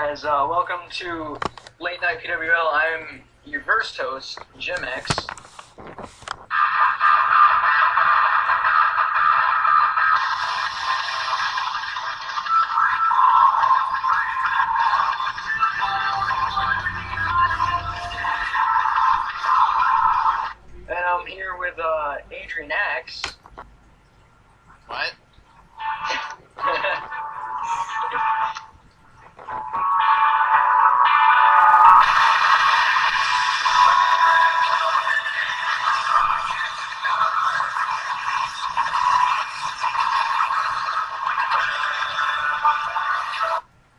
guys, welcome to Late Night PWL. I'm your first host, Jim X. And I'm here with Adrian X. What?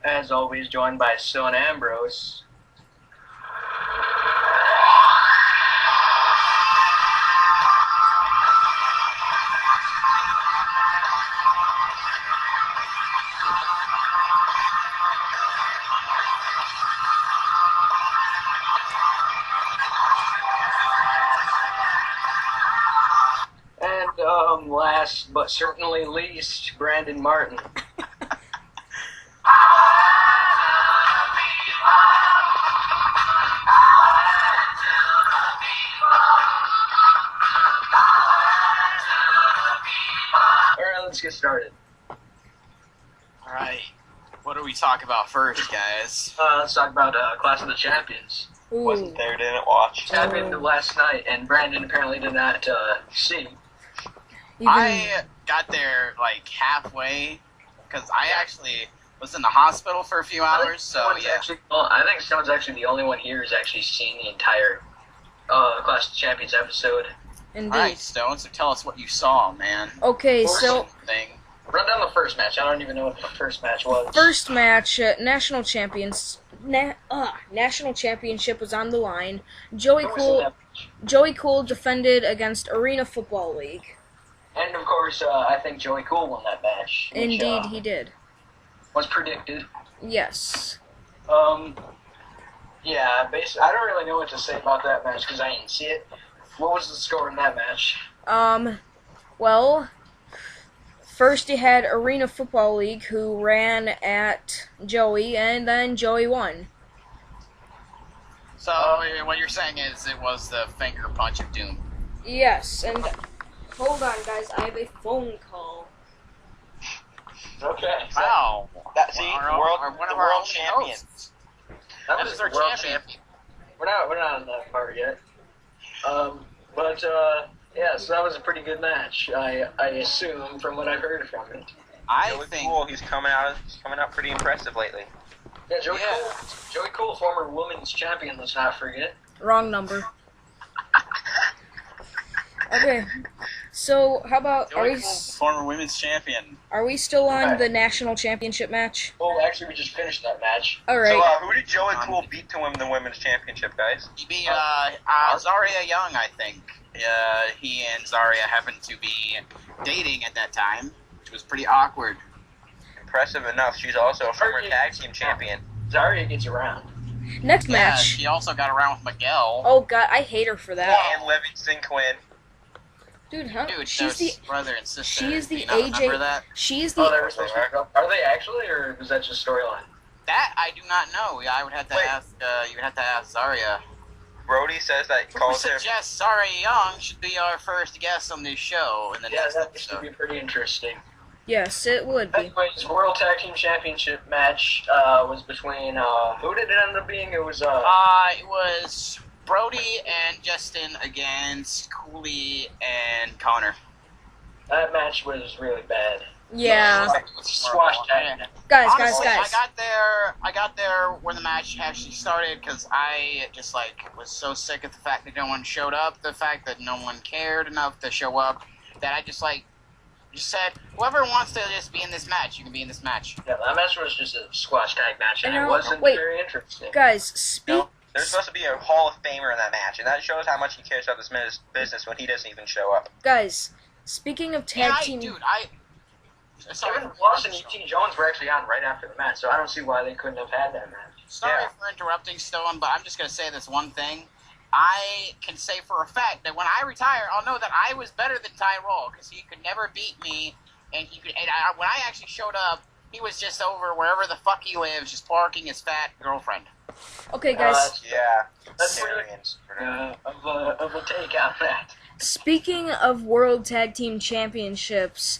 As always, joined by Son Ambrose. And last but certainly least, Brandon Martin. Alright, let's get started. Alright. What do we talk about first, guys? Let's talk about Clash of the Champions. Ooh. Wasn't there, didn't watch. It happened last night, and Brandon apparently did not see. I got there like halfway because I actually was in the hospital for a few hours, so yeah. I think Stone's actually the only one here who's actually seen the entire Clash of the Champions episode. Indeed. Alright, Stone, so tell us what you saw, man. Okay, Or so Thing. Run down the first match. I don't even know what the first match was. first match, national championship was on the line. Joey Who was in that match? Cool defended against Arena Football League. And of course, I think Joey Cool won that match. Which, Indeed, he did. was predicted. Yes. Yeah, basically, I don't really know what to say about that match because I didn't see it. What was the score in that match? Well, first you had Arena Football League, who ran at Joey, and then Joey won. So what you're saying is it was the finger punch of doom. Yes, and hold on, guys, I have a phone call. Okay. Wow. That see, One the of our world only champions. hosts. That That was is our world champion. We're not on that part yet. Yeah, so that was a pretty good match. I assume from what I've heard from it. I Joey think Cool, he's coming out pretty impressive lately. Yeah, Joey Yeah. Cool. Joey Cool, former women's champion. Let's not forget. Wrong number. Okay, so how about Joey Cool, former women's champion. are we still on Okay. the national championship match? Oh, actually, we just finished that match. All So, right. who did Joey Cool beat to win the women's championship, guys? He beat Zaria Young, I think. He and Zaria happened to be dating at that time, which was pretty awkward. Impressive enough. She's also a former Zaria- tag team champion. Zaria gets around. Next Yeah, match. she also got around with Miguel. Oh God, I hate her for that. And Livingston Quinn. Dude, huh? Dude, She's those the brother and sister. she is Do the you not remember AJ. that? She's Oh, they the were supposed to be. Are they actually, or was that just storyline? That I do not know. I would have to Wait. ask. You would have to ask Zaria. Brody says that he Who calls her. suggests Zaria Young should be our first guest on this show in the Yeah, next that used to episode. be pretty interesting. yes, it would be. Anyways, World Tag Team Championship match was between who did it end up being? It was It was Brody and Justin against Cooley and Connor. that match was really bad. Yeah, Squash tag. guys, Honestly, guys. I got there when the match actually started because I just was so sick of the fact that no one showed up, the fact that no one cared enough to show up, that I just said, whoever wants to just be in this match, you can be in this match. Yeah, that match was just a squash tag match, and I it know. wasn't Wait. very interesting. Guys, speak. No, there's supposed to be a Hall of Famer in that match, and that shows how much he cares about this business when he doesn't even show up. Guys, speaking of tag Yeah, team. Sorry Kevin Ross and E.T. Jones were actually on right after the match, so I don't see why they couldn't have had that match. Sorry Yeah. for interrupting, Stone, but I'm just going to say this one thing. I can say for a fact that when I retire, I'll know that I was better than Tyrell because he could never beat me, and when I actually showed up, He was just over wherever the fuck he lives, just parking his fat girlfriend. Okay, guys. Yeah. That's Aliens. of a take on that. Speaking of World Tag Team Championships,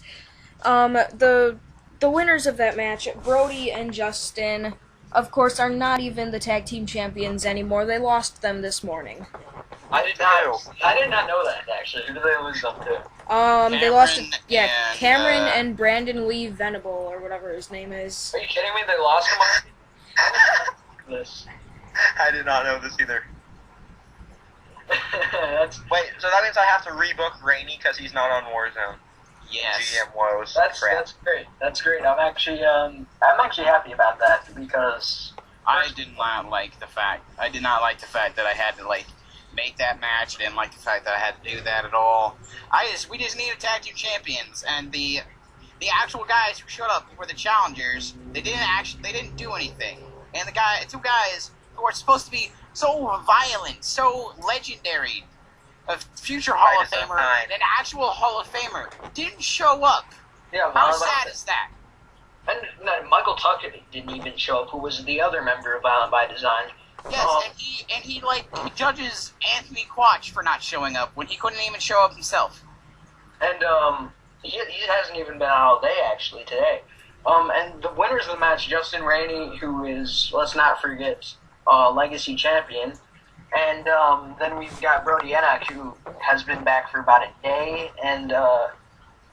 the winners of that match, Brody and Justin, of course, are not even the tag team champions anymore. They lost them this morning. I did not know that, actually. Who did they lose them to? They lost Cameron to, and, Cameron and Brandon Lee Venable, or whatever his name is. Are you kidding me? They lost them on this. I did not know this either. That's Wait, so that means I have to rebook Rainey because he's not on Warzone. Yes. GM woes. that's Crap. great. That's great. I'm actually happy about that because I did not like the fact that I had to make that match. I didn't like the fact that I had to do that at all. We just needed tag team champions, and the actual guys who showed up were the challengers. They didn't do anything. And the two guys who are supposed to be so violent, so legendary, a future Hall of Famer, an actual Hall of Famer, didn't show up. yeah. How sad is that? And Michael Tucker didn't even show up, who was the other member of Violent by Design. Yes, and he judges Anthony Quatch for not showing up when he couldn't even show up himself. And he hasn't even been out all day actually today. And the winners of the match, Justin Rainey, who is, let's not forget, Legacy Champion. And then we've got Brody Enoch, who has been back for about a day. And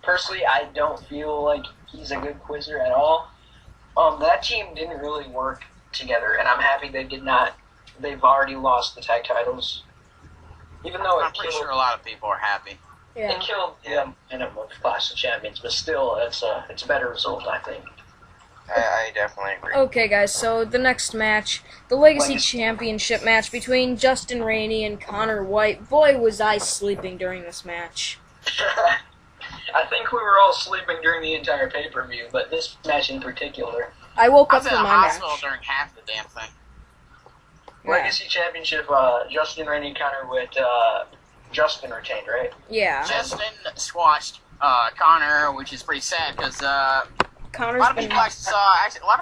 personally, I don't feel like he's a good quizzer at all. That team didn't really work together, and I'm happy they did not. They've already lost the tag titles. Even though I'm pretty sure a lot of people are happy. it killed them in a Clash of Champions, but still, it's a better result, I think. I definitely agree. Okay, guys, so the next match, the Legacy Championship match between Justin Rainey and Connor White. Boy, was I sleeping during this match. I think we were all sleeping during the entire pay-per-view, but this match in particular. I woke I up was in for the my hospital match. during half the damn thing. Yeah. Legacy Championship, Justin Rainey, Connor White, Justin retained, right? Yeah. Justin squashed Connor, which is pretty sad because a Connor's lot of been...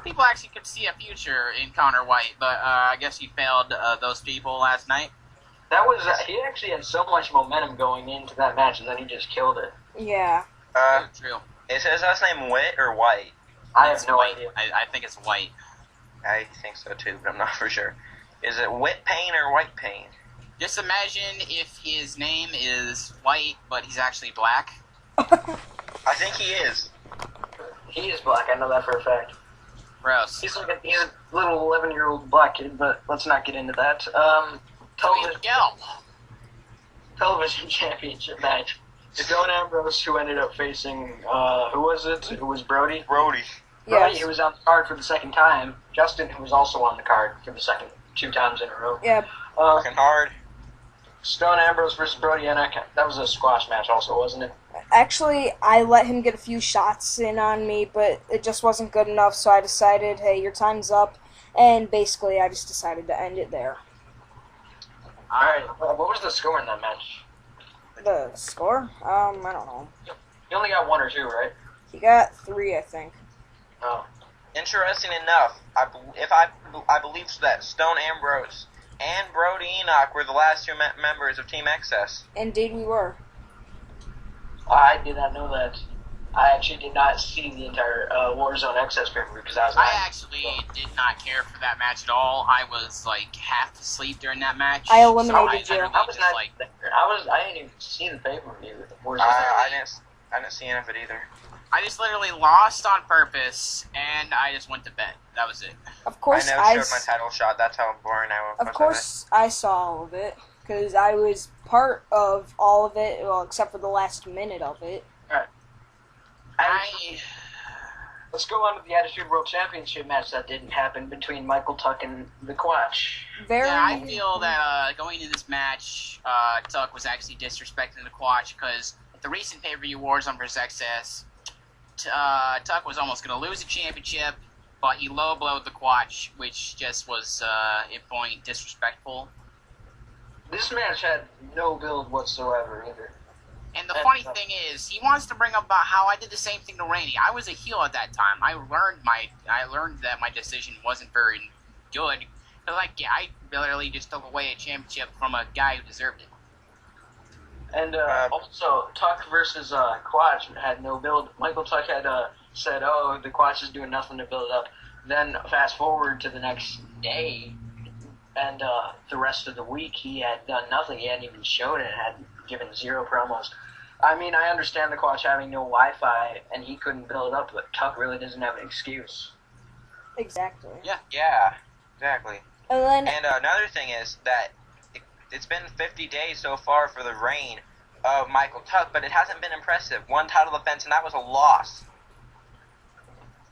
people actually could see a future in Connor White, but I guess he failed those people last night. That was he actually had so much momentum going into that match, and then he just killed it. Yeah. True. Is his last name Witt or White? I have It's no White. idea. I think it's White. I think so too, but I'm not for sure. Is it Whit Pain or White Pain? Just imagine if his name is White, but he's actually black. I think he is. He is black. I know that for a fact. Gross. He's a little 11-year-old black kid, but let's not get into that. Television championship match. Stone Ambrose, who ended up facing, who was it? It was Brody. Brody. Brody, Yes. who was on the card for the second time. Justin, who was also on the card for the second 2 times in a row. Yeah. Working hard. Stone Ambrose versus Brody Enoch. That was a squash match also, wasn't it? Actually, I let him get a few shots in on me, but it just wasn't good enough, so I decided, hey, your time's up. And basically, I just decided to end it there. Alright, what was the score in that match? The score? I don't know. You only got 1 or 2, right? He got 3, I think. Oh. Interesting enough, I believe that Stone Ambrose and Brody Enoch were the last 2 members of Team Excess. Indeed, we were. I did not know that. I actually did not see the entire Warzone Excess pay-per-view because I was not. I actually did not care for that match at all. I was half asleep during that match. I eliminated so you. I was not there. I didn't even see the pay-per-view. I didn't see any of it either. I just literally lost on purpose, and I just went to bed. That was it. Of course, I never showed my title shot. That's how boring I was. Of course, I saw all of it because I was part of all of it. Well, except for the last minute of it. Let's go on to the Attitude World Championship match that didn't happen between Michael Tuck and the Quatch. I feel that going into this match, Tuck was actually disrespecting the Quatch because at the recent pay-per-view Warzone vs. XS, Tuck was almost going to lose the championship, but he low-blowed the Quatch, which just was, in point, disrespectful. This match had no build whatsoever either. And the funny thing is, he wants to bring up about how I did the same thing to Rainey. I was a heel at that time. I learned that my decision wasn't very good. I literally just took away a championship from a guy who deserved it. And also, Tuck versus Quatch had no build. Michael Tuck had said, "Oh, the Quatch is doing nothing to build up." Then fast forward to the next day, and the rest of the week he had done nothing. He hadn't even shown it. Had given 0 promos. I mean, I understand the Quatch having no Wi-Fi and he couldn't build up, but Tuck really doesn't have an excuse. Exactly. Yeah, exactly. And then, And another thing is that it's been 50 days so far for the reign of Michael Tuck, but it hasn't been impressive. 1 title defense, and that was a loss.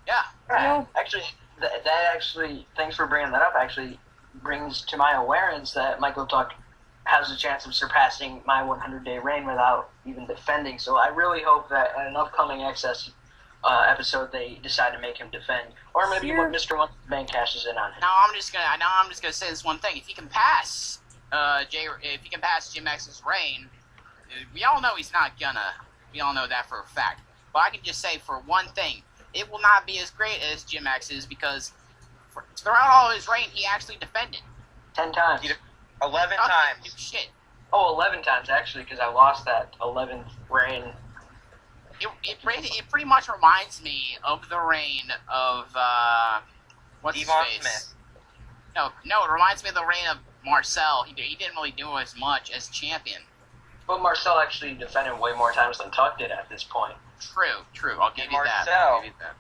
Yeah. No. Actually, that actually, thanks for bringing that up, actually brings to my awareness that Michael Tuck has a chance of surpassing my 100-day reign without even defending. So I really hope that in an upcoming Access episode they decide to make him defend, or maybe when Mr. One Bank cashes in on him. Now I'm just gonna say this one thing: if he can pass Jim X's reign, we all know he's not gonna. We all know that for a fact. But I can just say for one thing, it will not be as great as Jim X's because throughout all of his reign, he actually defended 10 times. 11 Nothing times. new shit. Oh, 11 times, actually, because I lost that 11th reign. It pretty much reminds me of the reign of what's his Devon face? Smith. No, it reminds me of the reign of Marcel. He didn't really do as much as champion. But Marcel actually defended way more times than Tuck did at this point. True. I'll give you that. Marcel. I'll give you that.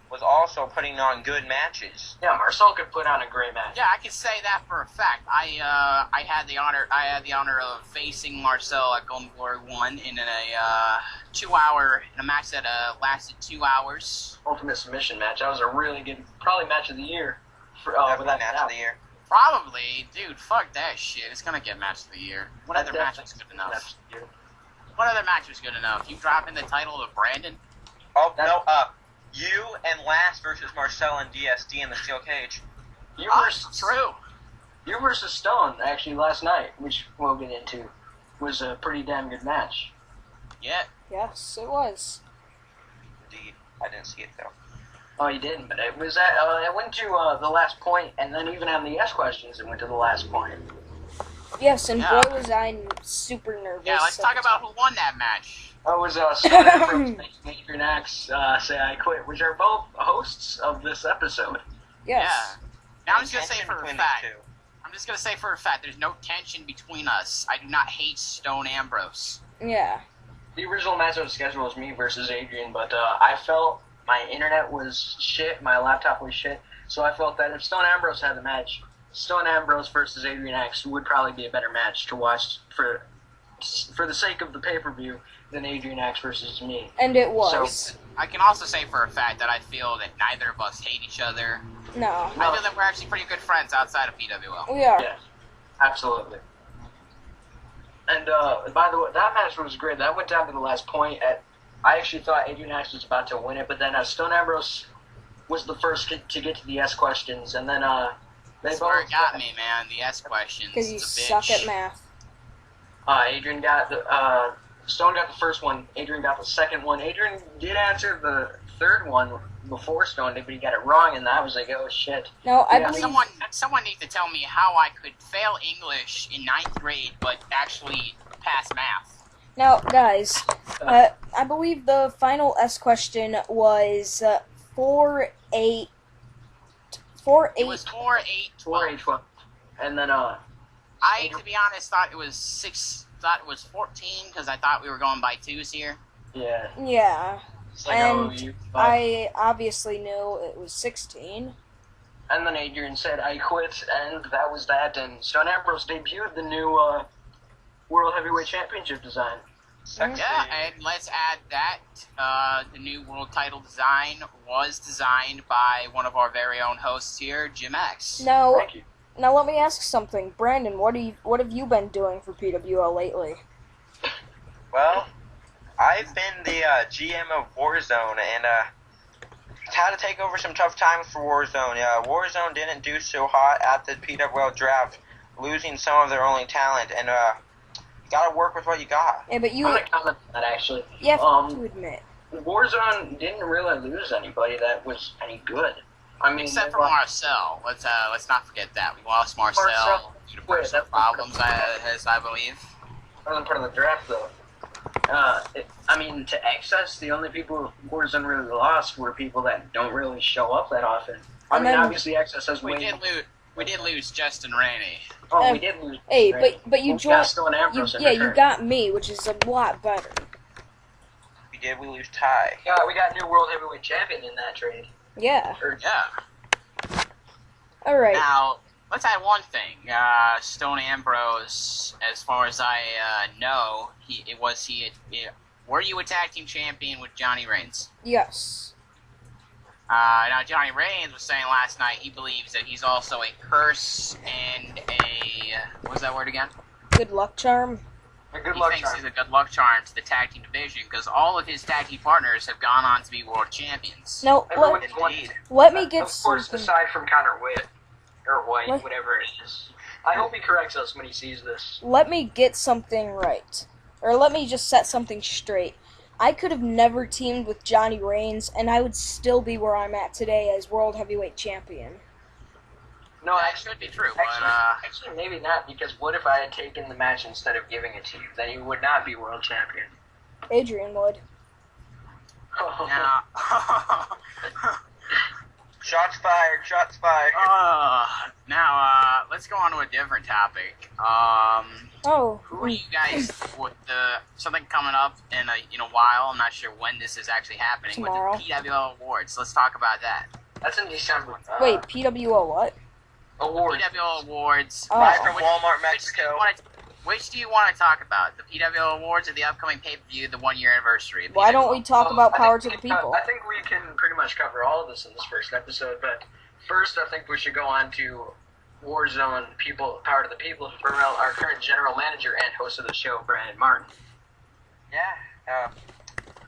Was also putting on good matches. Yeah, Marcel could put on a great match. Yeah, I can say that for a fact. I had the honor of facing Marcel at Golden Glory 1 in a match that lasted 2 hours. Ultimate submission match. That was a really good, probably match of the year. Definitely match of the year. Probably, dude. Fuck that shit. It's gonna get match of the year. What other match was good enough? What other match was good enough? You dropping the title of Brandon? Oh no, you and Last versus Marcel and DSD in the steel cage. You versus Stone, actually, last night, which we'll get into, was a pretty damn good match. Yeah. yes, it was. Indeed, I didn't see it though. Oh, you didn't, but it was it went to the last point, and then even on the yes questions, it went to the last point. Yes, and Yeah. boy was I super nervous. Yeah, let's talk about who won that match. That was Stone Ambrose making Adrian Axe say I quit, which are both hosts of this episode. Yes. Yeah. Now I'm just gonna say Tension for a between fact. the two. I'm just gonna say for a fact, there's no tension between us. I do not hate Stone Ambrose. Yeah. The original match on the schedule was me versus Adrian, but I felt my internet was shit, my laptop was shit, so I felt that if Stone Ambrose had the match, Stone Ambrose versus Adrian Axe would probably be a better match to watch for the sake of the pay-per-view than Adrian Axe versus me. And it was. I can also say for a fact that I feel that neither of us hate each other. No. I feel that we're actually pretty good friends outside of PWL. We are. Yeah, absolutely. And by the way, that match was great. That went down to the last point. I actually thought Adrian Axe was about to win it, but then Stone Ambrose was the first to get to the S questions, and then they That's both where it got me, man. The S questions. Because you It's a suck bitch. at math. Adrian got the Stone got the first one. Adrian got the second one. Adrian did answer the third one before Stone did, but he got it wrong, and I was like, oh shit. No, I Yeah. believe. Someone needs to tell me how I could fail English in 9th grade but actually pass math. Now, guys, I believe the final S question was 4, 8. 4, 8. It was 4, 8, 12. 4H1. And then I, to be honest, thought it was 6. Thought it was 14 because I thought we were going by twos here. yeah, Yeah. it's like And I obviously knew it was 16. And then Adrian said, I quit, and that was that. And Stone Ambrose debuted the new World Heavyweight Championship design. Sexy. Yeah, and let's add that the new world title design was designed by one of our very own hosts here, Jim X. Now, Thank you. let me ask something. Brandon, what have you been doing for PWL lately? Well, I've been the GM of Warzone, and had to take over some tough times for Warzone. Warzone didn't do so hot at the PWL draft, losing some of their only talent, and You gotta work with what you got. Yeah, but I'm gonna comment on that actually. you have to admit. Warzone didn't really lose anybody that was any good. I mean, Except for Marcel. Let's not forget that. We lost Marcel due to personal problems, as I believe. I wasn't part of the draft, though. I mean, to access, the only people Warzone really lost were people that don't really show up that often. I mean, obviously, access has We did lose Justin Rainey. Oh, we did lose. Hey, but you joined. You got me, which is a lot better. We did. We lose Ty. Yeah, we got new world heavyweight champion in that trade. Yeah. Yeah. All right. Now, let's add one thing. Stone Ambrose, as far as I know, were you a tag team champion with Johnny Reigns? Yes. Now, Johnny Reigns was saying last night he believes that he's also a curse and what was that word again? Good luck charm. A good He luck thinks charm. he's a good luck charm to the tag team division because all of his tag team partners have gone on to be world champions. No, Everyone is let me get Of course, something. aside from Connor Witt, or White, What? whatever it is. I hope he corrects us when he sees this. Let me get something right. Or let me just set something straight. I could have never teamed with Johnny Reigns, and I would still be where I'm at today as World Heavyweight Champion. No, That actually, should be true, actually, maybe not, because what if I had taken the match instead of giving it to you? Then you would not be world champion. Adrian would. now, Shots fired. Shots fired. now, let's go on to a different topic. Oh. Who are you guys with something coming up in a while? I'm not sure when this is actually happening. Tomorrow. With the PWL Awards. Let's talk about that. That's in December. Wait, PWO what? Award. PWL Awards. Oh. Live from Which- Walmart, Mexico. Which do you want to talk about? The PWL Awards or the upcoming pay-per-view, the 1-year anniversary? Why don't we talk about I Power think to the we can- People? I think we can pretty much cover all of this in this first episode, but first I think we should go on to Warzone Power to the People, to promote our current general manager and host of the show, Brandon Martin. Yeah.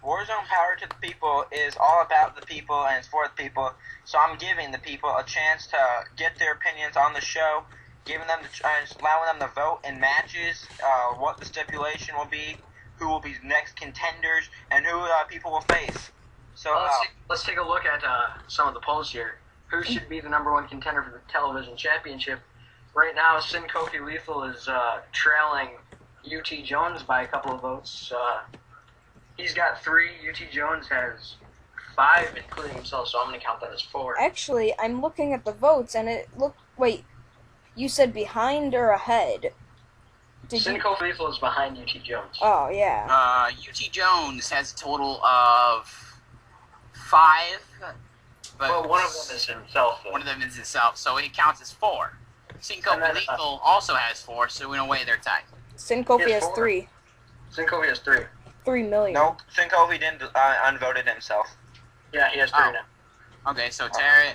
Warzone Power to the People is all about the people and it's for the people. So I'm giving the people a chance to get their opinions on the show, giving them allowing them to vote in matches, what the stipulation will be, who will be next contenders, and who people will face. So Let's take a look at some of the polls here. Who should be the number one contender for the television championship? Right now, Sin Kofi Lethal is trailing UT Jones by a couple of votes. He's got 3. UT Jones has 5, including himself, so I'm going to count that as 4. Actually, I'm looking at the votes, and it looked. Wait, you said behind or ahead? Sin Kofi Lethal is behind UT Jones. Oh, yeah. UT Jones has a total of 5. But Well, one of them is himself, though. One of them is himself, so it counts as 4. Cinco And then, Lethal also has 4, so in a way they're tied. Sin Kofi He has has 4. 3. Sin Kofi has 3. 3 million. nope, Sinkofi didn't unvoted himself. Yeah, he has 3 Oh. now. Okay, so Terry.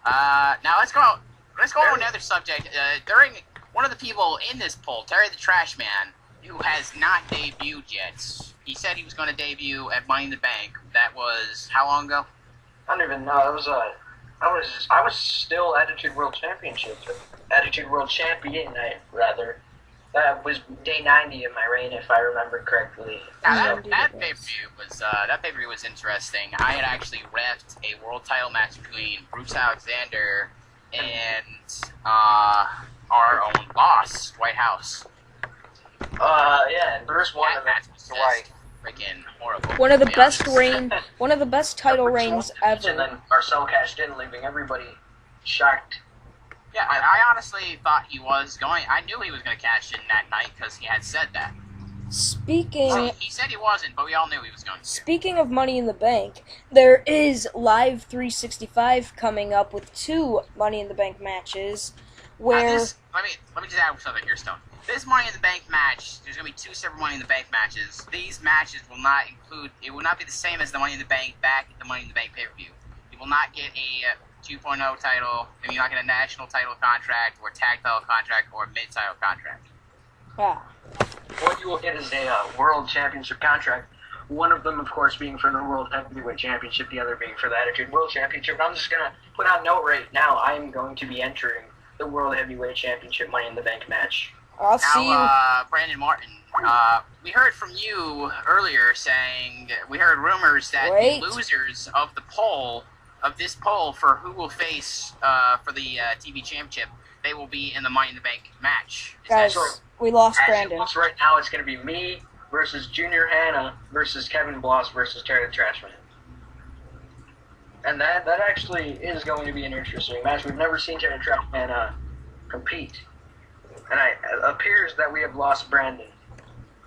Now let's go to another subject. During one of the people in this poll, Terry the Trash Man, who has not debuted yet. He said he was going to debut at Money in the Bank. That was how long ago? I don't even know. It was I was still Attitude World Champion, rather. That was day 90 of my reign, if I remember correctly. Now, Indeed that it pay-per-view was interesting. I had actually refed a world title match between Bruce Alexander and our own boss, White House. Yeah, and Bruce won That the match was Dwight. just freaking horrible. One of the to be best honest. one of the best title Bruce reigns won the match, And ever. then Marcel cashed in, leaving everybody shocked. Yeah, I honestly thought he was going. I knew he was going to cash in that night because he had said that. Speaking He said he wasn't, but we all knew he was going to. Speaking of Money in the Bank, there is Live 365 coming up with 2 Money in the Bank matches. Where Let me just add something here, Stone. This Money in the Bank match, there's going to be 2 separate Money in the Bank matches. These matches will not include. It will not be the same as the Money in the Bank back at the Money in the Bank pay-per-view. You will not get a 2.0 title. I mean, you're not get a national title contract or tag title contract or mid-title contract. yeah, What you will get is a World Championship contract. One of them, of course, being for the World Heavyweight Championship, the other being for the Attitude World Championship. And I'm just going to put out a note right now. I'm going to be entering the World Heavyweight Championship Money in the Bank match. I'll see you. Now, Brandon Martin, we heard from you earlier saying, we heard rumors that Wait. the losers of this poll for who will face for the TV championship, they will be in the Money in the Bank match. Is Guys, that true? we lost As it Brandon. looks right now, it's going to be me versus Junior Hanna versus Kevin Bloss versus Terry the Trashman. And that actually is going to be an interesting match. We've never seen Terry the Trashman compete. And it appears that we have lost Brandon.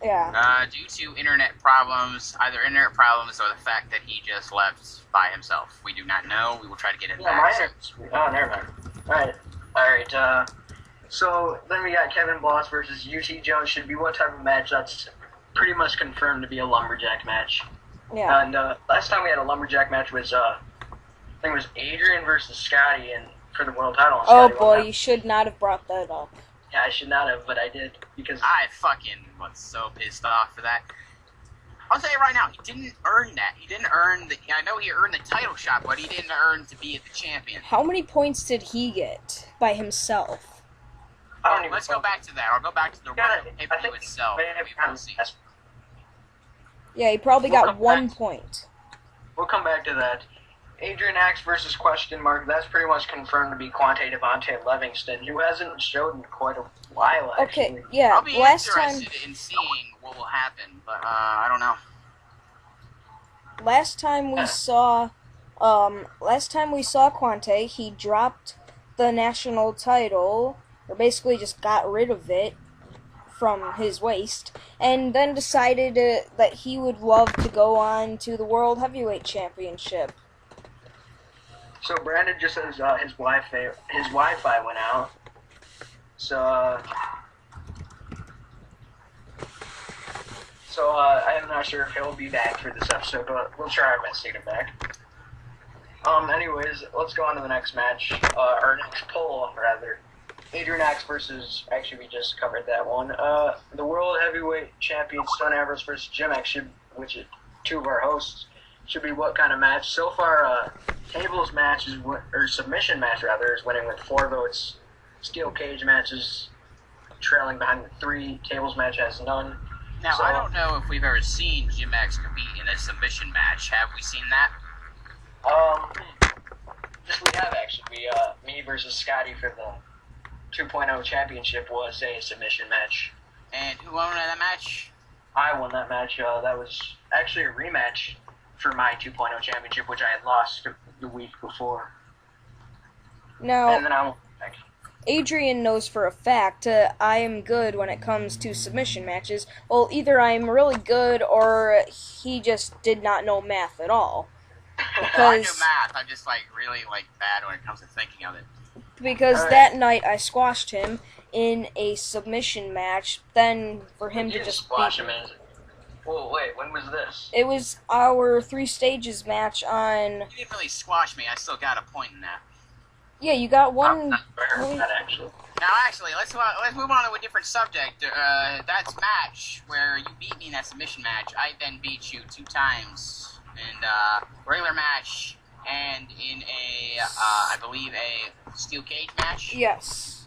Yeah. Due to internet problems, either internet problems or the fact that he just left by himself. We do not know. We will try to get it Yeah, back. oh, never mind. Alright. So then we got Kevin Bloss versus UT Jones. Should be what type of match? That's pretty much confirmed to be a lumberjack match. Yeah. And last time we had a lumberjack match was I think it was Adrian versus Scotty, and for the world title. And Oh Scotty boy, won that. you should not have brought that up. Yeah, I should not have, but I did because I fucking was so pissed off for that. I'll tell you right now, he didn't earn that. He didn't earn the. I know he earned the title shot, but he didn't earn to be the champion. How many points did he get by himself? I don't even. Let's go back to that. I'll go back to the Gotta- pay-per-view I think itself. may have We gotten will see. this. Yeah, he probably We'll got come 1 back. point. We'll come back to that. Adrian Axe versus question mark. That's pretty much confirmed to be Quante Devontae Livingston, who hasn't showed in quite a while. Actually. Okay, yeah. I'll be Last time, interested in seeing what will happen, but I don't know. last time we saw Quante, he dropped the national title, or basically just got rid of it from his waist, and then decided that he would love to go on to the World Heavyweight Championship. So Brandon just says his Wi-Fi went out. So I'm not sure if he'll be back for this episode, but we'll try our best to get him back. Anyways, let's go on to the next match, or next poll rather. Adrian Axe versus, actually we just covered that one. The World Heavyweight Champion Stone Ambrose versus Jim X, which is two of our hosts, should be what kind of match? So far, tables match or submission match rather, is winning with 4 votes. Steel cage matches trailing behind with 3. Tables match has none. Now, So- I don't know if we've ever seen Jim X compete in a submission match. Have we seen that? Yes, we have actually. Me versus Scotty for the 2.0 championship was a submission match. And who won that match? I won that match. That was actually a rematch for my 2.0 championship, which I had lost the week before. Now, And then I won back. Adrian knows for a fact I am good when it comes to submission matches. Well, either I'm really good or he just did not know math at all. I Because do math. I'm just really bad when it comes to thinking of it. because that night I squashed him in a submission match. Then for him You to didn't just squash beat him me. in. Whoa, wait, when was this? It was our 3 stages match on. You didn't really squash me. I still got a point in that. Yeah, you got I'm one. not aware of that actually. Now, actually, let's move on to a different subject. That's match where you beat me in that submission match. I then beat you 2 times in regular match and in I believe a steel cage match. Yes.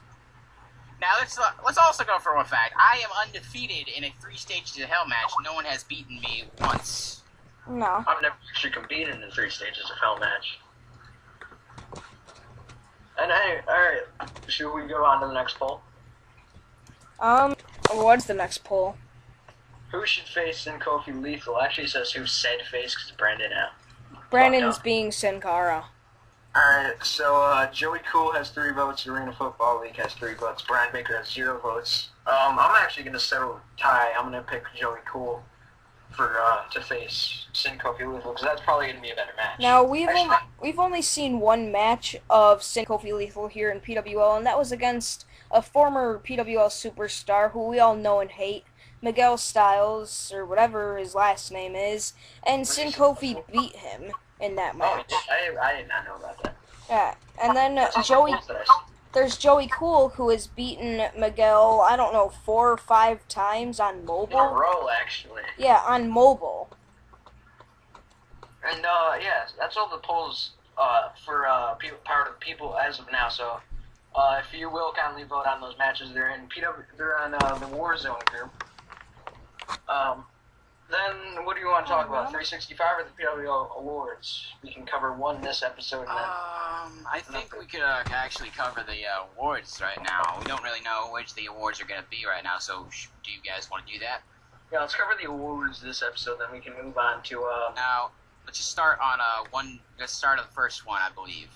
Now let's also go for a fact. I am undefeated in a 3 stages of hell match. No one has beaten me once. No. I've never actually competed in the 3 stages of hell match. And hey, alright, should we go on to the next poll? What's the next poll? Who should face Sin Kofi Lethal? Actually, it says who said face because Brandon out. Brandon's up. being Sin Cara. Alright, so Joey Cool has 3 votes, Arena Football League has 3 votes, Brian Baker has 0 votes. I'm actually going to settle a tie. I'm going to pick Joey Cool for to face Sin Kofi Lethal because that's probably going to be a better match. Now we've Actually, only seen one match of Sin Kofi Lethal here in PWL, and that was against a former PWL superstar who we all know and hate, Miguel Styles or whatever his last name is, and Sin Kofi beat him in that oh, match. I did not know about that. Yeah, and then That's also Joey. cool that I saw. There's Joey Cool who has beaten Miguel, I don't know, 4 or 5 times on In a mobile. row, actually. Yeah, on mobile. And yeah, that's all the polls for Power to the People as of now. So If you will kindly vote on those matches, they're in they're on the Warzone group. Then what do you want to talk about? 365 or the PWL Awards? We can cover one this episode. And then I think we could actually cover the awards right now. We don't really know which the awards are going to be right now, so do you guys want to do that? Yeah, let's cover the awards this episode, then we can move on to... Now, let's just start on let's start on the first one, I believe.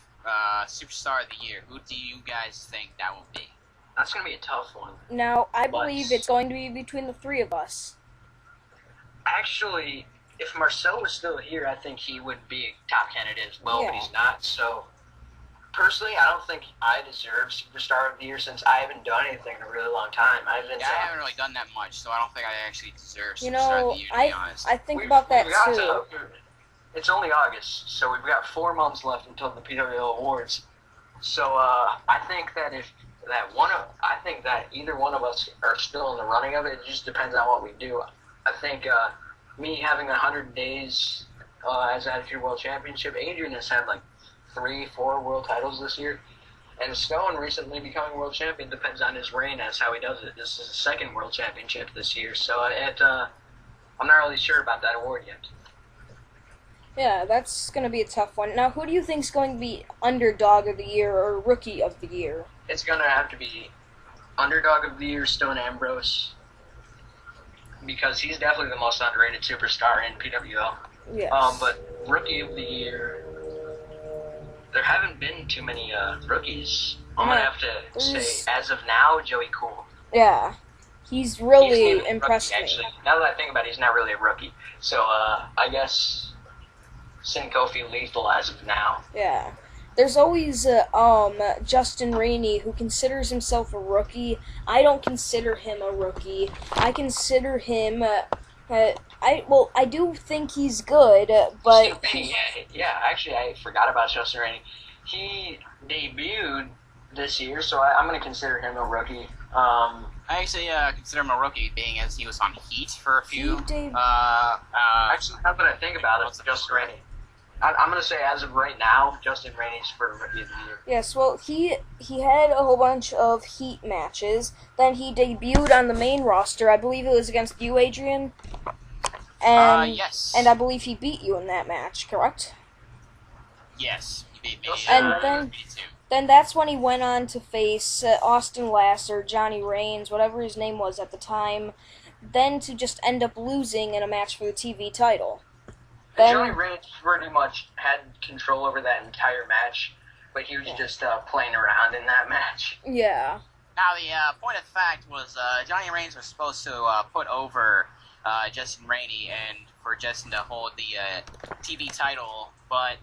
Superstar of the Year. Who do you guys think that will be? That's going to be a tough one. Now, I believe it's going to be between the three of us. Actually, if Marcel was still here, I think he would be a top candidate as well, but he's not. So, personally, I don't think I deserve Superstar of the Year since I haven't done anything in a really long time. I haven't really done that much, so I don't think I actually deserve Superstar You know, of the Year, to be honest. I think about that too. It's only August, so we've got 4 months left until the PWL Awards. So, I think that I think that either one of us are still in the running of it. It just depends on what we do. I think me having 100 days as Attitude World Championship, Adrian has had like 3-4 world titles this year, and Stone recently becoming world champion depends on his reign as how he does it. This is his second world championship this year, so I'm not really sure about that award yet. Yeah, that's going to be a tough one. Now, who do you think is going to be Underdog of the Year or Rookie of the Year? It's going to have to be Underdog of the Year, Stone Ambrose, because he's definitely the most underrated superstar in PWL. Yes. But Rookie of the Year, there haven't been too many rookies. I'm going to have to say, as of now, Joey Cool. Yeah. He's really impressed me. Actually, now that I think about it, he's not really a rookie. So, I guess Sin Kofi Lethal as of now. Yeah. There's always Justin Rainey, who considers himself a rookie. I don't consider him a rookie. I consider him... I do think he's good, but... Actually, I forgot about Justin Rainey. He debuted this year, so I'm going to consider him a rookie. I actually consider him a rookie, being as he was on Heat for a few... actually, now that I think about it, Justin Rainey. I'm going to say, as of right now, Justin Rainey's for Rookie of the Year. Yes, well, he had a whole bunch of Heat matches. Then he debuted on the main roster. I believe it was against you, Adrian. And, yes. And I believe he beat you in that match, correct? Yes, he beat me. And then that's when he went on to face Austin Lasser, Johnny Reigns, whatever his name was at the time. Then to just end up losing in a match for the TV title. Johnny Reigns pretty much had control over that entire match, but he was just playing around in that match. Yeah. Now, the point of fact was Johnny Reigns was supposed to put over Justin Rainey and for Justin to hold the TV title, but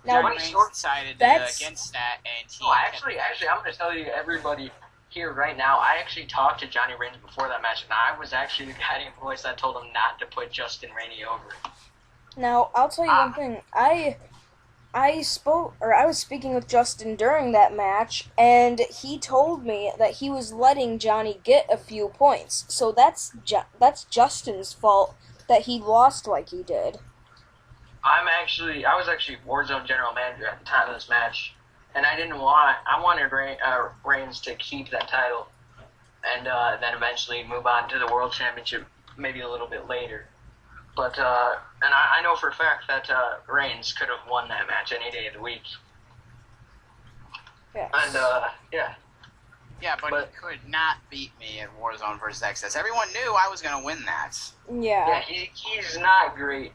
Johnny Reigns decided against that, and he... Actually, I'm going to tell you, everybody here right now, I actually talked to Johnny Reigns before that match, and I was actually the guiding voice that told him not to put Justin Rainey over. Now, I'll tell you one thing. I was speaking with Justin during that match, and he told me that he was letting Johnny get a few points. So that's Justin's fault that he lost like he did. I was actually Warzone general manager at the time of this match, and I wanted Reigns to keep that title, and then eventually move on to the World Championship maybe a little bit later. But, and I know for a fact that Reigns could have won that match any day of the week. Yes. And, yeah. Yeah, but he could not beat me at Warzone vs. Access. Everyone knew I was going to win that. Yeah. Yeah, he's not great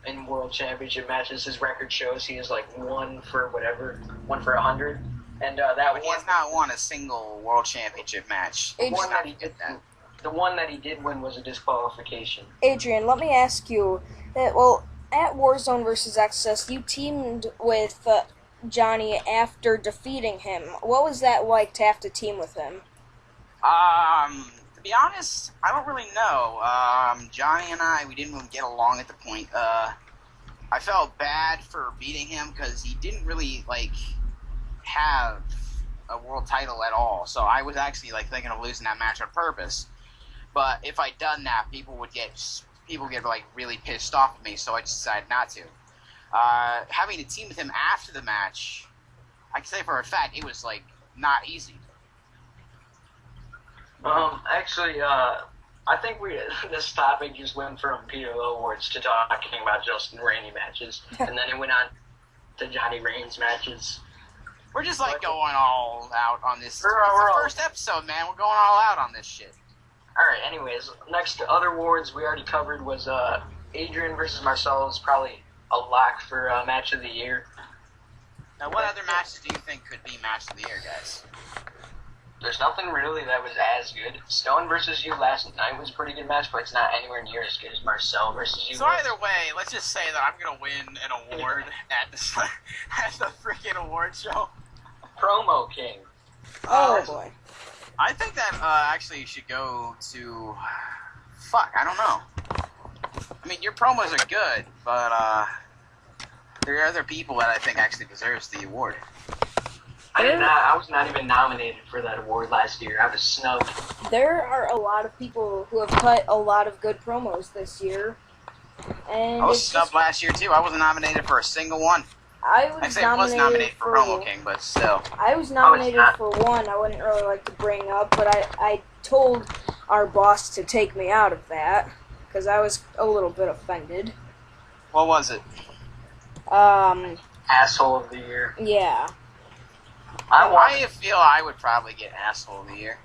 in World Championship matches. His record shows he is like 1 for 100. And that he has not won a single World Championship match. The one that he did win was a disqualification. Adrian, let me ask you, at Warzone vs. Access, you teamed with Johnny after defeating him. What was that like to have to team with him? To be honest, I don't really know. Johnny and we didn't really get along at the point. I felt bad for beating him because he didn't really, have a world title at all. So I was actually, thinking of losing that match on purpose. But if I'd done that, people would get really pissed off at me, so I just decided not to. Having to team with him after the match, I can say for a fact it was not easy. Actually, I think this topic just went from PWL awards to talking about Justin Rainey matches, and then it went on to Johnny Reigns matches. We're just like going all out on this. It's the We're first episode, man. We're going all out on this shit. Alright, anyways, next to other awards we already covered was Adrian versus Marcelo is probably a lock for match of the year. Now, what other matches do you think could be match of the year, guys? There's nothing really that was as good. Stone versus you last night was a pretty good match, but it's not anywhere near as good as Marcel versus you. So either way, let's just say that I'm gonna win an award at the freaking award show. Promo King. Oh boy. I think that actually should go to. Fuck, I don't know. I mean, your promos are good, but there are other people that I think actually deserves the award. I was not even nominated for that award last year. I was snubbed. There are a lot of people who have cut a lot of good promos this year. And I was snubbed last year too. I wasn't nominated for a single one. I was nominated for Promo King, but still. I was nominated for one I wouldn't really like to bring up, but I told our boss to take me out of that, because I was a little bit offended. What was it? Asshole of the year. Yeah. I feel I would probably get Asshole of the Year.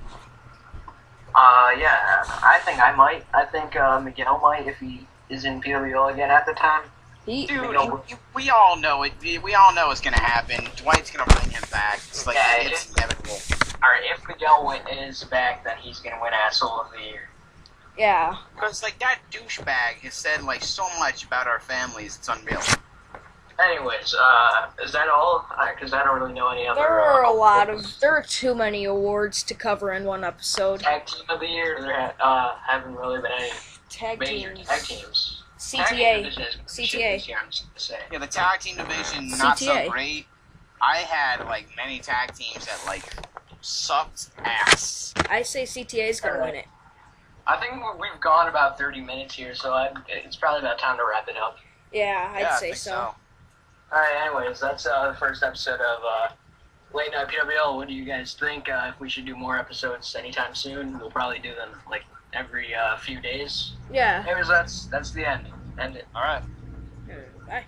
Yeah, I think I might. I think Miguel might if he is in PWL again at the time. We all know it. We all know it's gonna happen. Dwight's gonna bring him back. It's like it's inevitable. All right, if Miguel is back, then he's gonna win Asshole of the Year. Yeah. Because like that douchebag has said like so much about our families. It's unreal. Anyways, is that all? Because I don't really know any other. There are too many awards to cover in one episode. Tag Team of the Year. There haven't really been any major tag teams. CTA. Yeah, the tag team division not so great. I had like many tag teams that like sucked ass. I say CTA's gonna win it. I think we've gone about 30 minutes here, so it's probably about time to wrap it up. Yeah, I'd say so. Alright, anyways, that's the first episode of Late Night PWL. What do you guys think? If we should do more episodes anytime soon, we'll probably do them like every few days. Yeah. Anyways, that's the end. End it. Alright. Bye.